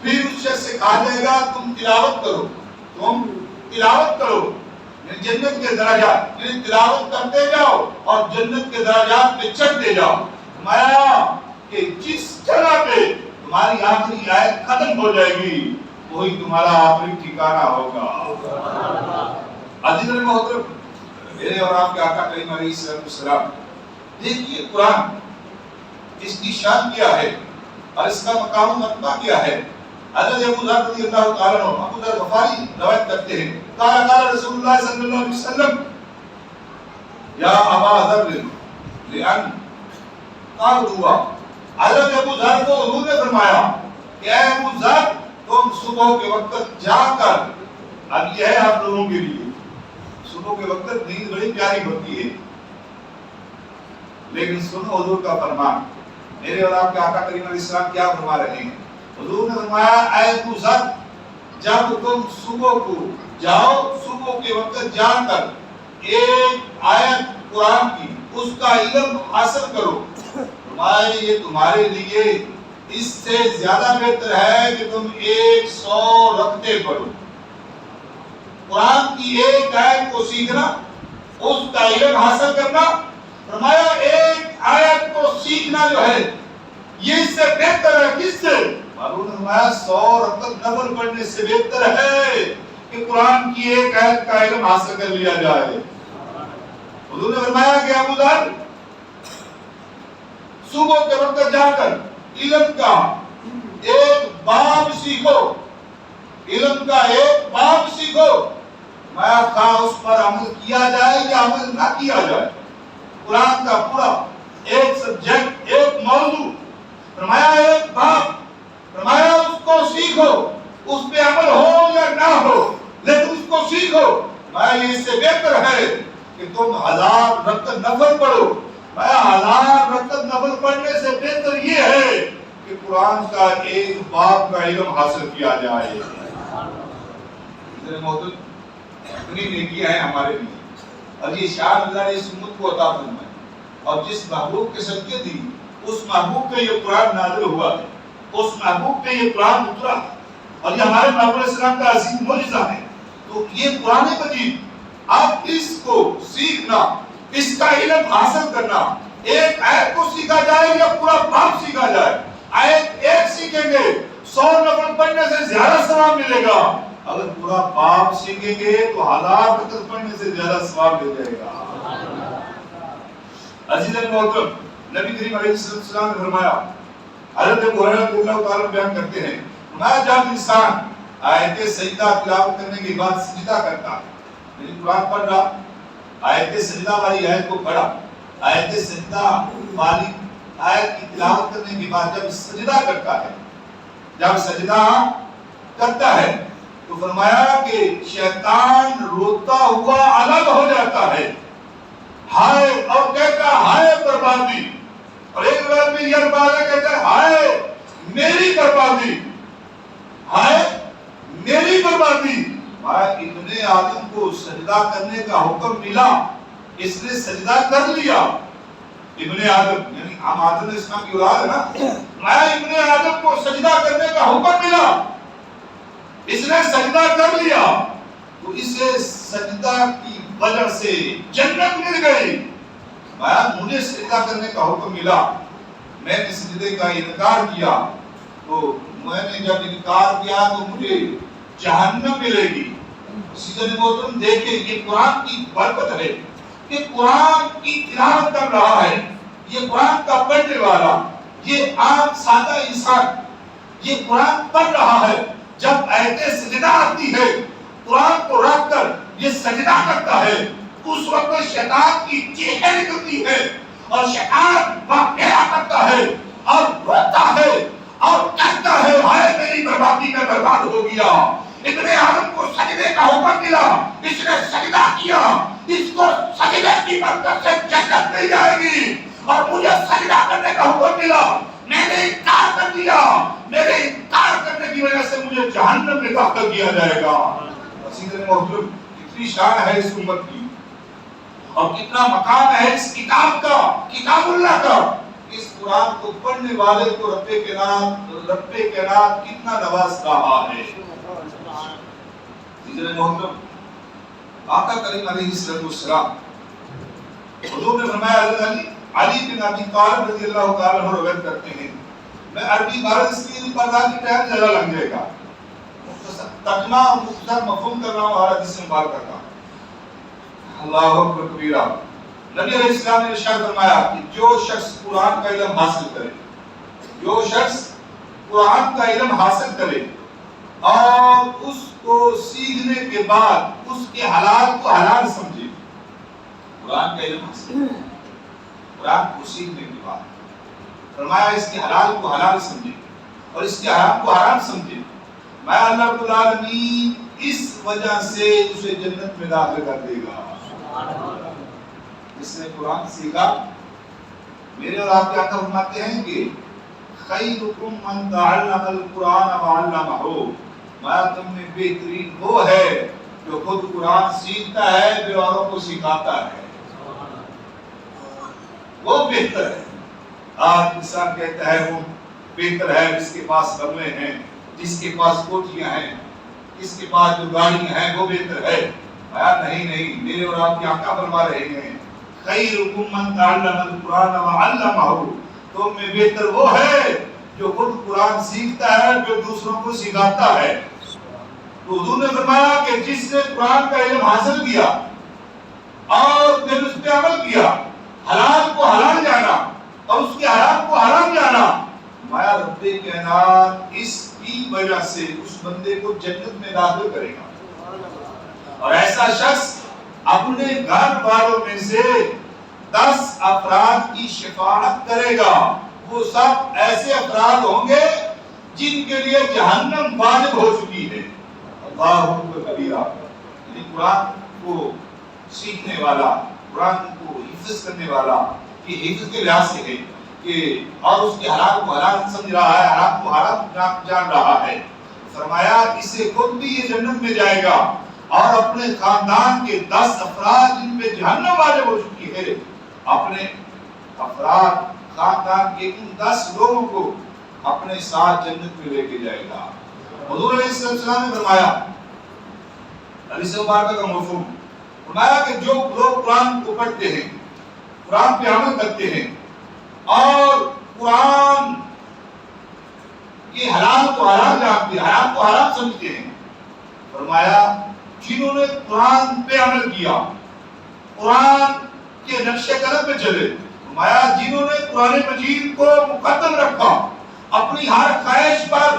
پھر اس شخص سے کہا جائے گا تم تلاوت کرو، تم تلاوت کرو، جنت کے درجات، یعنی تلاوت کرتے جاؤ اور جنت کے درجات پہ چڑھتے جاؤ۔ فرمایا کہ جس جگہ پہ تمہاری آخری آیت ختم ہو جائے گی وہی تمہارا آخری ٹھکانہ ہوگا۔ عزیز محترم، میرے اور آپ کے آقا کریم علیہ السلام، دیکھیے قرآن اس کی شان کیا ہے اور اس کا مقام و مرتبہ کیا ہے۔ حضرت ابو ذر رضی اللہ تعالیٰ عنہ، ابو ذر غفاری روایت کرتے ہیں قال قال رسول اللہ صلی اللہ علیہ وسلم یا ابا ذر لأن قال ہوا، حضرت ابو ذر کو حضور نے فرمایا کہ اے ابو ذر تم صبح کے وقت جا کر، اب یہ ہے آپ لوگوں کے لیے، صبح کے وقت نیند بڑی پیاری ہوتی ہے، لیکن سنو حضور کا فرمان، میرے اور آپ کے آقا کریم علیہ السلام کیا فرما رہے ہیں۔ حضور نے فرمایا اے ابو ذر جب تم صبح کو جاؤ، صبح کے وقت جا کر ایک آیت قرآن کی اس کا علم حاصل کرو، فرمایا یہ تمہارے لیے اس سے زیادہ بہتر ہے کہ تم 100 رکعتیں پڑھو۔ قرآن کی ایک آیت کو سیکھنا، اس کا علم حاصل کرنا، فرمایا ایک آیت کو سیکھنا جو ہے یہ اس سے بہتر ہے، کس سے؟ معلوم فرمایا 100 رکعت نفل پڑھنے سے بہتر ہے کہ قرآن کی ایک آیت کا علم حاصل کر لیا جائے۔ حضور نے فرمایا کہ ابو ذر صبح کے وقت جا کر علم کا ایک باب سیکھو، علم کا ایک باب سیکھو، میں خواہ اس پر عمل کیا جائے یا عمل نہ کیا جائے، قرآن کا پورا ایک سبجیکٹ، ایک موضوع، فرمایا ایک باب، فرمایا اس کو سیکھو، اس پہ عمل ہو یا نہ ہو لیکن اس کو سیکھو، میں اس سے بہتر ہے کہ تم 1000 رکعت نفل پڑھو، میں 1000 رکعت نفل پڑھنے سے بہتر یہ ہے کہ قرآن کا ایک باب کا علم حاصل کیا جائے۔ اتنے محترم اتنی نیکیاں ہیں ہمارے لیے، اور یہ شان اللہ نے اس امت کو عطا فرمائی، اور جس محبوب کے صدقے دی اس محبوب پہ یہ قرآن نازل ہوا ہے، اس محبوب پہ یہ قرآن اترا، اور یہ ہمارے محبوب علیہ السلام کا عظیم معجزہ ہے۔ تو یہ قرآن مجید آپ اس کو سیکھنا، اس کا علم حاصل کرنا، ایک آیت کو سیکھا جائے یا پورا باب سیکھا جائے، آیت ایک سیکھیں گے 100 نفل پڑھنے سے زیادہ ثواب ملے گا، اگر پورا باب سیکھیں گے تو 1000 رکعت پڑھنے سے زیادہ ثواب مل جائے گا۔ عزیز محترم، نبی کریم علیہ السلام نے فرمایا، حضرت ابو ہریرہ رضی اللہ تعالیٰ بیان کرتے ہیں، میں جب انسان آیت سجدہ تلاوت کرنے کے بعد سجدہ کرتا، یعنی قرآن پڑھ رہا، آیت سجدہ والی آیت کو پڑھا، آیت سجدہ والی آیت کی تلاوت کرنے کے بعد جب سجدہ کرتا ہے جب سجدہ کرتا ہے تو فرمایا کہ شیطان روتا ہوا الگ ہو جاتا ہے، ہائے، اور کہتا ہائے بربادی، اور ایک بار میں یہ بات کہتا ہے ہائے میری بربادی، ہائے میری بربادی۔ ابن آدم کو سجدہ کرنے کا حکم ملا، اس نے سجدہ کر لیا۔ ابن آدم یعنی ہم آدم اسلام کی اولاد ہے نا، ابن آدم کو سجدہ کرنے کا حکم ملا، اس نے سجدہ کر لیا، تو اسے سجدہ کی وجہ سے جنت مل گئی۔ مجھے سجدہ کرنے کا حکم ملا، میں نے سجدے کا انکار کیا، تو میں نے جب انکار کیا تو مجھے جہنم ملے گی۔ سیدھے محترم دیکھیں، یہ قرآن کی برکت ہے کہ قرآن کی تلاوت کر رہا ہے، یہ قرآن کا پڑھنے والا، یہ عام سادہ انسان یہ قرآن پڑھ رہا ہے، جب آیت سجدہ آتی ہے قرآن کو رکھ کر یہ سجدہ کرتا ہے، اس وقت شیطان کی چیخیں نکلتی ہے اور شیطان واقعہ کرتا ہے اور روتا ہے اور کہتا ہے ہائے میری بربادی میں برباد ہو گیا۔ ابن آدم کو سجدے کا حکم ملا، اس نے سجدہ کیا، اس کو سجدے کی برکت سے جنت مل جائے گی، اور مجھے سجدہ کرنے کا حکم ملا، میں نے انکار کر دیا، میرے انکار کرنے کی وجہ سے مجھے جہنم میں داخل کیا جائے گا۔ سیدھے محترم کتنی شان ہے اس امت کی، اور کتنا مقام ہے اس کتاب کا، کتاب اللہ کا۔ اس قرآن کو پڑھنے والے کو رب کائنات کتنا نواز رہا ہے۔ محترم آقا کریم علیہ السلام حضور نے فرمایا، حضرت علی بن ابی طالب رضی اللہ تعالیٰ عنہ روایت کرتے ہیں، میں عربی عبارت اس لیے پڑھ رہا کہ ٹائم زیادہ لگ جائے گا، ترجمہ اور مختصر مفہوم کر رہا ہوں اور حدیث سے بات کرتا ہوں۔ اللہ اکبر کبیرہ۔ نبی علیہ السلام نے ارشاد فرمایا کہ جو شخص قرآن کا علم حاصل کرے، جو شخص قرآن کا علم حاصل کرے اور اس کو سیکھنے کے بعد اس کے حلال کو حلال سمجھے، قرآن کا علم حاصل کرے، قرآن کو سیکھنے کے بعد فرمایا اس کے حلال کو حلال سمجھے اور اس کے حرام کو حرام سمجھے، میں اللہ رب العالمین اس وجہ سے اسے جنت میں داخل کر دے گا۔ جس نے قرآن سیکھا، میرے اور آپ کے آقا فرماتے ہیں کہ خیرکم من تعلم القرآن وعلمہ، میں تم میں بہترین وہ ہے جو خود قرآن سیکھتا ہے پھر اوروں کو سکھاتا ہے، وہ بہتر ہے۔ آج انسان کہتا ہے وہ بہتر ہے جس کے پاس بنگلے ہیں، جس کے پاس کوٹھیاں ہیں، جس کے پاس جو گاڑیاں ہیں وہ بہتر ہے۔ نہیں، میرے اور آپ کے آقا فرما رہے ہیں خیرکم من تعلم القرآن وعلمہ، تم میں بہتر وہ ہے جو خود قرآن سیکھتا ہے پھر دوسروں کو سکھاتا ہے۔ تو حضور نے فرمایا کہ جس نے قرآن کا علم حاصل کیا اور پھر اس پہ عمل کیا، حلال کو حلال جانا اور اس کے حرام کو حرام جانا، مایا رب کائنات اس کی وجہ سے اس بندے کو جنت میں داخل کرے گا۔ اور ایسا شخص اپنے گھر والوں میں سے 10 افراد کی شفاعت کرے گا، وہ سب ایسے افراد ہوں گے جن کے لیے جہنم واجب ہو چکی ہے۔ اللہ اکبر کبیرہ۔ یعنی قرآن کو سیکھنے والا، قرآن کو حفظ کرنے والا، یہ حفظ کے لحاظ سے ہے کہ اور اس کے حلال کو حلال سمجھ رہا ہے، حرام کو حرام جان رہا ہے، فرمایا اس سے خود بھی یہ جنت میں جائے گا اور اپنے خاندان کے 10 افراد جن پہ جہنم واجب ہو چکی ہے، اپنے افراد خاندان کے ان 10 لوگوں کو اپنے ساتھ جنت میں لے کے جائے گا۔ حضور علیہ السلام نے فرمایا، حدیث مبارکہ کا مفہوم فرمایا کہ جو لوگ قرآن کو پڑھتے ہیں، قرآن پہ عمل کرتے ہیں اور قرآن کے حلال کو حلال جانتے ہیں، حرام کو حرام سمجھتے ہیں، فرمایا جنہوں نے قرآن پہ عمل کیا، قرآن کے نقش قدم پہ چلے، فرمایا جنہوں نے قرآن مجید کو مقدم رکھا، اپنی ہر خواہش پر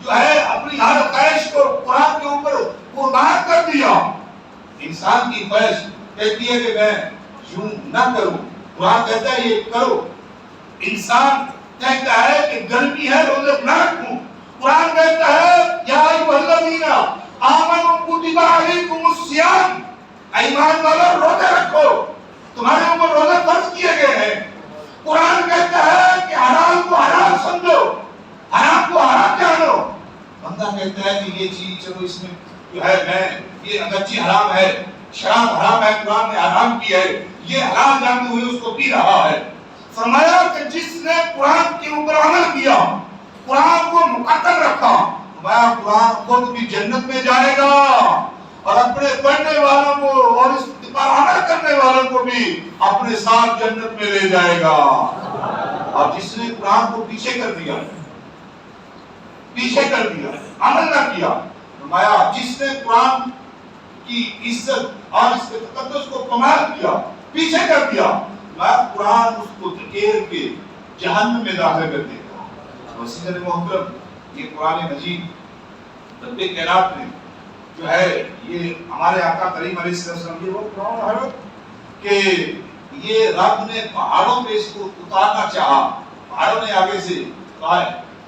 جو ہے اپنی ہر خواہش کو قرآن کے اوپر قربان کر دیا۔ انسان کی خواہش کہتی ہے کہ میں یوں نہ کروں، قرآن کہتا ہے یہ کرو۔ انسان کہتا ہے کہ گرمی ہے روزے نہ رکھوں، قرآن کہتا ہے یا ایھا الذین آمنوا کتب علیکم الصیام، ایمان والو روزے رکھو، تمہارے اوپر روزے فرض کیے گئے ہیں۔ قرآن کہتا ہے کہ حلال کو حلال سمجھو، حرام کو حرام جانو۔ بندہ کہتا ہے کہ یہ چیز چلو اس میں جو ہے میں یہ اگرچہ حرام ہے، شراب حرام ہے، قرآن نے حرام کی ہے، یہ حلال جانتے ہوئے اس کو پی رہا ہے۔ فرمایا کہ جس نے قرآن کے اوپر عمل کیا، قرآن کو مقدر رکھا، فرمایا قرآن خود بھی جنت میں جائے گا اور اپنے پڑھنے والوں کو اور اس پر عمل کرنے والوں کو بھی اپنے ساتھ جنت میں لے جائے گا۔ اور جس نے قرآن کو پیچھے کر دیا، عمل نہ کیا، فرمایا جس نے قرآن کی عزت اور اس کے تقدس کو کمال کیا، پیچھے کر دیا، میں قرآن اس کو دھکیل کے جہنم میں داخل کر دے گا۔ وسیلہ محترم، یہ قرآن مجید رب کائنات نے جو ہے یہ ہمارے آقا کریم علیہ السلام یہ وہ قرآن ہے کہ یہ رب نے پہاڑوں پہ اس کو اتارنا چاہا، پہاڑوں نے آگے سے کہا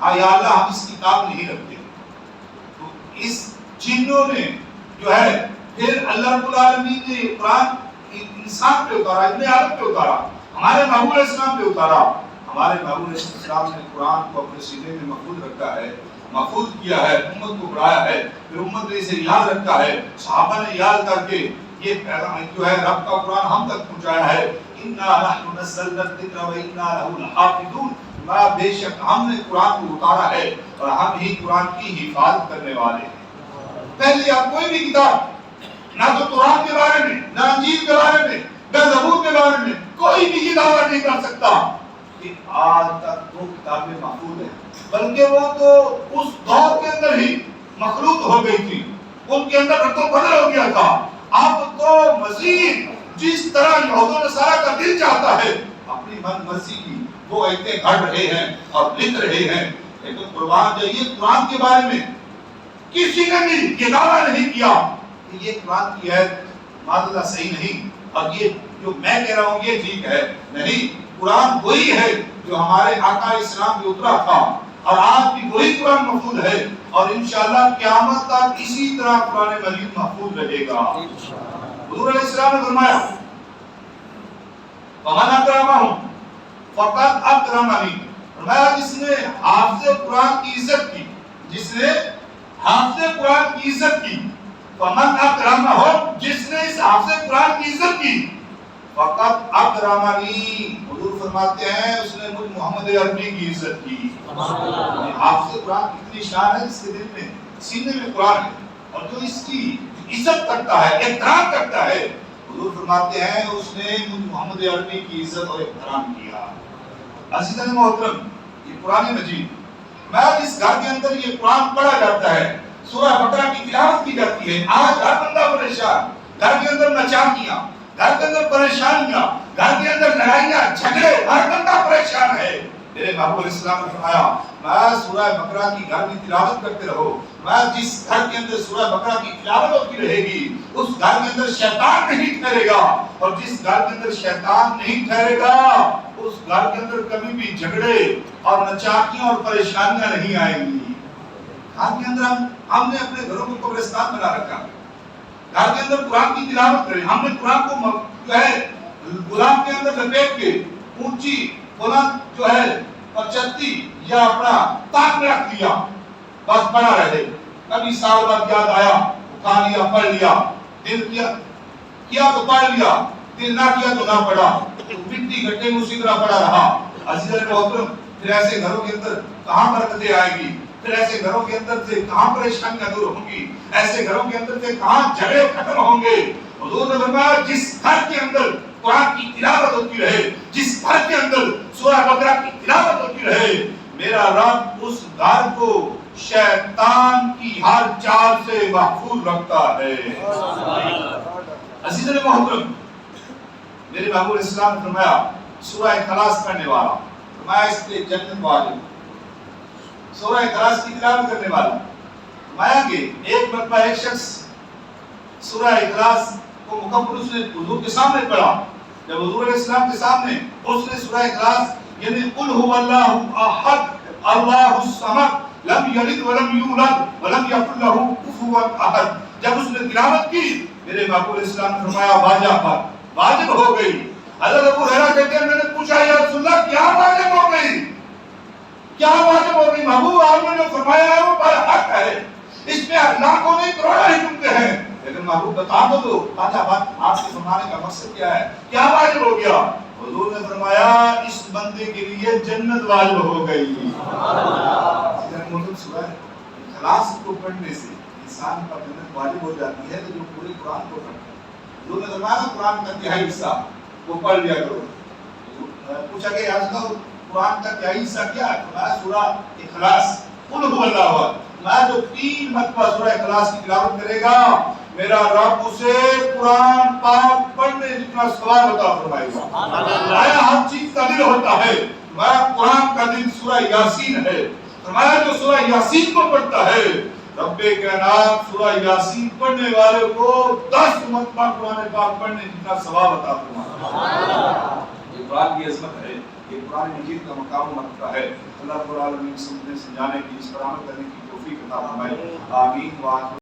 ہاں یا اللہ ہم اس کتاب نہیں رکھتے، تو اس جنوں نے جو ہے پھر اللہ رب العالمین نے قرآن انسان پہ اتارا، ابن آدم پہ اتارا، ہمارے محبوب علیہ السلام پہ اتارا۔ ہمارے محبوب علیہ السلام نے قرآن کو اپنے سینے میں محفوظ رکھا ہے، محفوظ کیا ہے، امت کو پڑھایا ہے، پھر امت نے اسے یاد رکھا ہے، صحابہ نے یاد کر کے یہ پیغام جو ہے رب کا قرآن ہم تک پہنچایا ہے۔ اِنَّا نَحْنُ نَزَّلْنَا الذِّكْرَ وَإِنَّا لَهُ لَحَافِظُونَ، بے شک ہم نے قرآن کو اتارا ہے اور ہم ہی قرآن کی حفاظت کرنے والے ہیں۔ پہلے آپ کوئی بھی کتاب نہ تو قرآن کے بارے میں، نہ انجیل کے بارے میں، نہ زبور کے بارے میں کوئی بھی یہ دعویٰ نہیں کر سکتا کہ آج تک وہ کتابیں محفوظ ہیں، بلکہ وہ تو اس دور کے اندر ہی مخلوط ہو گئی تھی، ان کے اندر رد و بدل ہو گیا تھا۔ اب تو مزید جس طرح یہود و نصارہ کا دل چاہتا ہے اپنی من مرضی کی وہ ایتے گھڑ رہے ہیں اور لکھ رہے ہیں، لیکن قرآن جائیے قرآن کے بارے میں کسی نے بھی یہ دعویٰ نہیں کیا کہ یہ قرآن کی ہے معاذ اللہ صحیح نہیں اور یہ جو میں کہہ رہا ہوں یہ ٹھیک ہے، نہیں، قرآن وہی ہے جو ہمارے آقا اسلام پہ اترا تھا اور آج بھی وہی قرآن محفوظ ہے اور انشاءاللہ قیامت تک اسی طرح قرآن مجید محفوظ رہے گا۔ حضور علیہ السلام نے فرمایا وَمَنْ أَكْرَمَهُمْ فَقَدْ أَكْرَمَنِي، فرمایا جس نے حافظ قرآن کی عزت کی، جس نے حافظ قرآن کی عزت کی، فَمَنْ أَكْرَمَهُمْ جس نے اس حافظ قرآن کی عزت کی، فَقَدْ أَكْرَمَنِي حضور فرماتے ہیں اس نے مجھ محمد عربی کی عزت کی۔ حافظ قرآن کتنی شان ہے جس کے دل میں سینے میں قرآن ہے اور جو اس کی عزت کرتا ہے، احترام کرتا ہے، حضور فرماتے ہیں اس نے مجھ محمد عربی کی عزت اور احترام کیا۔ عزیزان محترم، یہ قرآن مجید میں اس گھر کے اندر یہ قرآن پڑھا جاتا ہے، سورہ بقرہ کی تلاوت کی جاتی ہے، آج ہر بندہ پریشان، گھر کے اندر ناچاکیاں، گھر کے اندر پریشانیاں، گھر کے اندر لڑائیاں جھگڑے، ہر بندہ پریشان ہے۔ میرے محبوب علیہ السلام نے فرمایا میں سورہ بقرہ کی گھر میں تلاوت کرتے رہو، میں جس گھر کے اندر سورہ بقرہ کی تلاوت ہوتی رہے گی اس گھر کے اندر شیطان نہیں ٹھہرے گا، اور جس گھر کے اندر شیطان نہیں ٹھہرے گا اس گھر کے اندر کبھی بھی جھگڑے اور نچاکیاں اور پریشانیاں نہیں آئیں گی۔ گھر کے اندر ہم نے اپنے گھروں کو قبرستان بنا رکھا، گھر کے اندر قرآن کی تلاوت کریں، ہم نے قرآن کو جو ہے غلام کے اندر لپیٹ کے اونچی بلند جو ہے پرچتی یا اپنا تاک میں رکھ دیا، بس پڑھا رہے، کبھی سال بعد یاد آیا اٹھا لیا پڑھ لیا، دل کیا تو پڑھ لیا، دل نہ کیا تو نہ پڑھا، تو مٹی گھٹے میں اسی طرح پڑا رہا۔ عزیزان محترم، پھر ایسے گھروں کے اندر کہاں برکتیں آئے گی، پھر ایسے گھروں کے اندر سے کہاں پریشانیاں دور ہوں گی، ایسے گھروں کے اندر سے کہاں جھگڑے ختم ہوں گے۔ حضور نے فرمایا جس گھر کے اندر قرآن کی تلاوت ہوتی رہے، جس گھر کے اندر سورہ بقرہ کی تلاوت ہوتی رہے، میرا رب اس گھر کو شیطان کی ہر چال سے محفوظ رکھتا ہے۔ عزیزان محترم، میرے محبوب علیہ السلام نے فرمایا سورہ اخلاص پڑھنے والا، فرمایا اس کے جنت واجب، سورہ اخلاص کی تلاوت کرنے والا، فرمایا کہ ایک مرتبہ ایک شخص سورہ اخلاص کو مکمل اس نے حضور کے سامنے پڑھا، جب حضور علیہ السلام کے سامنے اس نے سورہ اخلاص یعنی قل هو اللہ احد اللہ الصمد لم یلد ولم یولد ولم یکن لہ کفوا احد. جب اس نے تلاوت کی میرے محبوب علیہ السلام نے فرمایا واجب ہو گئی. حضرت ابو ہریرہ کہتے ہیں میں نے پوچھا یا رسول اللہ کیا واجب ہو گئی؟ کیا واجب ہو گئی؟ محبوب آپ نے جو فرمایا ہے وہ پر حق ہے، اس میں لاکھوں نہیں کروڑوں حکم کے ہیں، لیکن محبوب بتا دو آجا بات آپ سے فرمانے کا مقصد کیا ہے، کیا واجب ہو گیا؟ حضور نے فرمایا اس بندے کے لیے جنت واجب ہو گئی. سورہ اخلاص کو پڑھنے سے انسان پر جنت واجب ہو جاتی ہے. تو جو پورے قرآن کو پڑھتے ہیں، حضور نے فرمایا قرآن کا تہائی حصہ وہ پڑھ لیا کرو. پوچھا کہ آج کل قرآن کا تہائی حصہ کیا ہے؟ فرمایا سورہ اخلاص. قل هو اللہ احد. میں جو 3 مرتبہ سورہ اخلاص کی تلاوت کرے گا میرا رب اسے قرآن پاک پڑھنے جتنا ثواب عطا فرمائے گا. آیا ہر چیز کا دل ہوتا ہے، میں قرآن کا دل سورہ یاسین ہے. فرمایا جو سورہ یاسین کو پڑھتا ہے رب کائنات سورہ یاسین پڑھنے والے کو 10 مرتبہ قرآن پاک پڑھنے جتنا ثواب عطا فرمائے. یہ قرآن کی عظمت ہے، یہ قرآن مجید کا مقام و مرتبہ ہے. اللہ رب العالمین سمجھنے سمجھانے کی اس پر عمل کرنے کی توفیق عطا فرمائے. آمین.